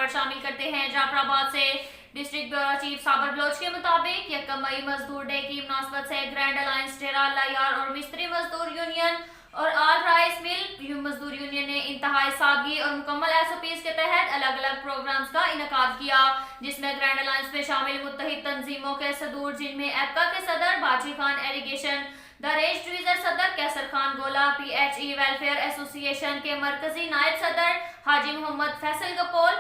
خبر شامل کرتے ہیں جعفر آباد سے۔ ڈسٹرکٹ بیورو چیف صابر بلوچ کے مطابق 1 مئی مزدور ڈے کی مناسبت سے گرینڈ الائنس ڈیرہ اللہ یار اور مستری مزدور یونین اور آل رائس مل مزدور یونین نے انتہائی سادگی اور مکمل SOPs کے تحت الگ الگ پروگرامز کا انعقاد کیا، جس میں گرینڈ الائنس میں شامل متحد تنظیموں کے صدور، جن میں ایپکا کے صدر باجی خان ایریگیشن، دریج ڈویژن صدر کیسر خان گولا، PHE ویلفیئر ایسوسی ایشن کے مرکزی نائب صدر حاجی محمد فیصل گپول،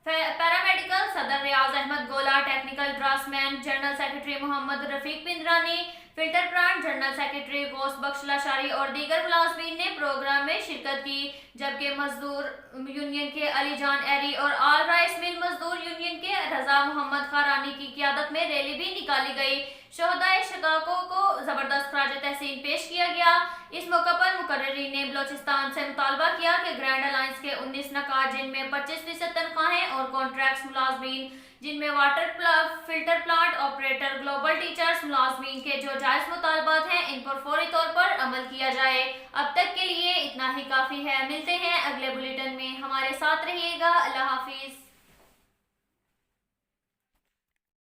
پیرامیڈیکل صدر ریاض احمد گولا، ٹیکنیکل ڈراس مین جنرل سیکرٹری محمد رفیق پندرانی، فلٹر پلانٹ جنرل سیکرٹری غوث بخش لاشاری اور دیگر ملازمین نے پروگرام میں شرکت کی، جبکہ مزدور یونین کے علی جان ایری اور آل رائس مل مزدور یونین کے رضا محمد خارانی کی قیادت میں ریلی بھی نکالی گئی۔ شہدائے شقاقوں کو زبردست خراج تحسین پیش کیا گیا۔ اس موقع پر مقررین نے بلوچستان سے مطالبہ کیا کہ گرینڈ الائنس کے 19 نکات، جن میں 25% تنخواہیں اور کانٹریکٹس ملازمین، جن میں water filter plant operator, global teachers ملازمین کے جو جائز مطالبات ہیں، ان پر فوری طور پر عمل کیا جائے۔ اب تک کے لیے اتنا ہی کافی ہے، ملتے ہیں اگلے بلیٹن میں، ہمارے ساتھ رہیے گا، اللہ حافظ۔